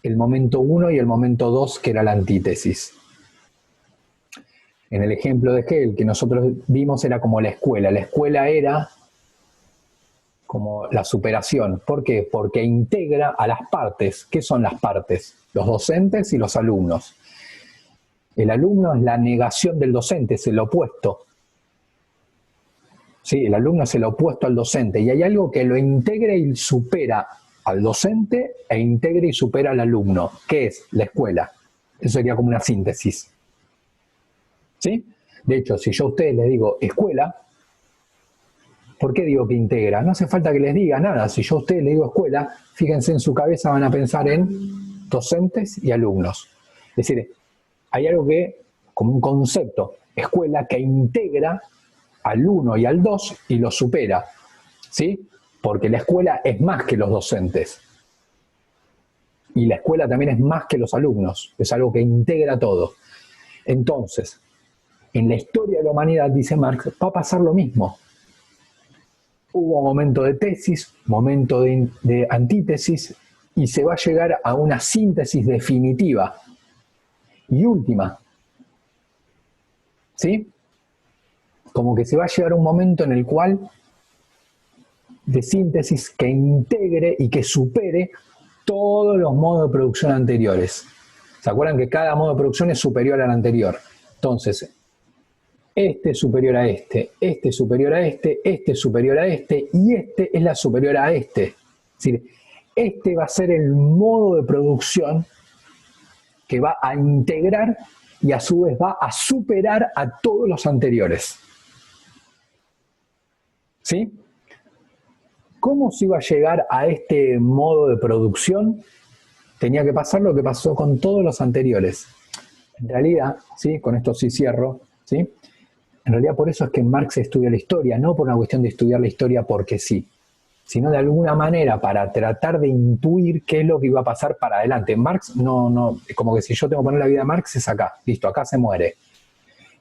el momento 1 y el momento 2, que era la antítesis. En el ejemplo de Hegel que nosotros vimos era como la escuela. La escuela era como la superación. ¿Por qué? Porque integra a las partes. ¿Qué son las partes? Los docentes y los alumnos. El alumno es la negación del docente, es el opuesto. Sí, el alumno es el opuesto al docente y hay algo que lo integra y supera al docente e integra y supera al alumno, que es la escuela. Eso sería como una síntesis. ¿Sí? De hecho, si yo a ustedes les digo escuela, ¿por qué digo que integra? No hace falta que les diga nada. Si yo a ustedes les digo escuela, fíjense en su cabeza, van a pensar en docentes y alumnos. Es decir, hay algo que, como un concepto, escuela, que integra al 1 y al 2 y lo supera. ¿Sí? Porque la escuela es más que los docentes. Y la escuela también es más que los alumnos. Es algo que integra todo. Entonces, en la historia de la humanidad, dice Marx, va a pasar lo mismo. Hubo un momento de tesis, momento de antítesis, y se va a llegar a una síntesis definitiva y última. ¿Sí? Como que se va a llegar a un momento en el cual de síntesis que integre y que supere todos los modos de producción anteriores. ¿Se acuerdan que cada modo de producción es superior al anterior? Entonces, este es superior a este es superior a este es superior a este, y este es la superior a este. Es decir, este va a ser el modo de producción que va a integrar y a su vez va a superar a todos los anteriores. ¿Sí? ¿Cómo se iba a llegar a este modo de producción? tenía que pasar lo que pasó con todos los anteriores. En realidad, ¿sí? Con esto sí cierro, ¿sí? En realidad por eso es que Marx estudia la historia, no por una cuestión de estudiar la historia porque sí, sino de alguna manera para tratar de intuir qué es lo que iba a pasar para adelante. Marx no, como que si yo tengo que poner la vida de Marx es acá, listo, acá se muere.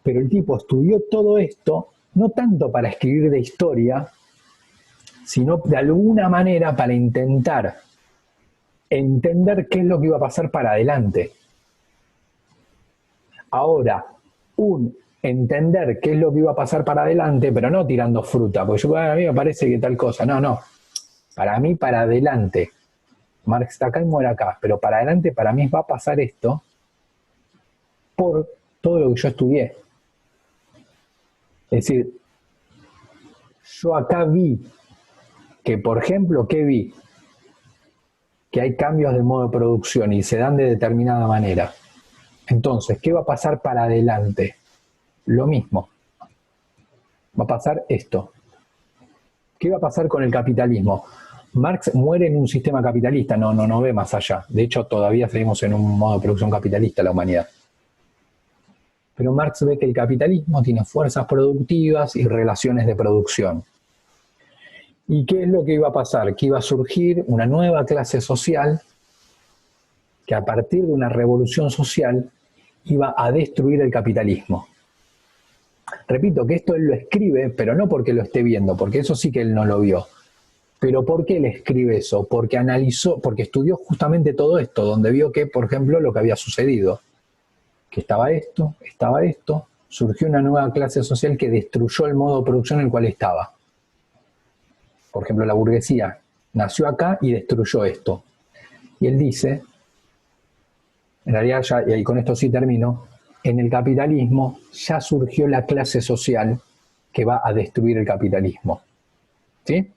Pero el tipo estudió todo esto, no tanto para escribir de historia, sino de alguna manera para intentar entender qué es lo que iba a pasar para adelante. Ahora, entender qué es lo que iba a pasar para adelante, pero no tirando fruta, porque a mí me parece que tal cosa, no, para mí para adelante, Marx está acá y muere acá, pero para adelante para mí va a pasar esto por todo lo que yo estudié. Es decir, yo acá vi que, por ejemplo, ¿qué vi? Que hay cambios de modo de producción y se dan de determinada manera. Entonces, ¿qué va a pasar para adelante? Lo mismo. Va a pasar esto. ¿Qué va a pasar con el capitalismo? Marx muere en un sistema capitalista, no ve más allá. De hecho, todavía seguimos en un modo de producción capitalista la humanidad. Pero Marx ve que el capitalismo tiene fuerzas productivas y relaciones de producción. ¿Y qué es lo que iba a pasar? Que iba a surgir una nueva clase social que a partir de una revolución social iba a destruir el capitalismo. Repito que esto él lo escribe, pero no porque lo esté viendo, porque eso sí que él no lo vio. Pero ¿por qué él escribe eso? Porque analizó, porque estudió justamente todo esto, donde vio que, por ejemplo, lo que había sucedido, que estaba esto, surgió una nueva clase social que destruyó el modo de producción en el cual estaba. Por ejemplo, la burguesía nació acá y destruyó esto. Y él dice, en realidad ya, y con esto sí termino, en el capitalismo ya surgió la clase social que va a destruir el capitalismo. ¿Sí?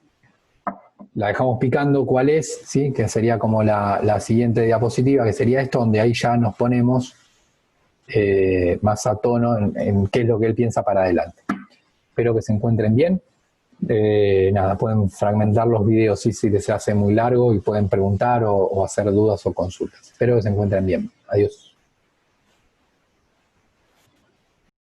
La dejamos picando cuál es, ¿sí? Que sería como la siguiente diapositiva, que sería esto, donde ahí ya nos ponemos más a tono en qué es lo que él piensa para adelante. Espero que se encuentren bien. Nada, pueden fragmentar los videos si les hace muy largo y pueden preguntar o hacer dudas o consultas. Espero que se encuentren bien. Adiós.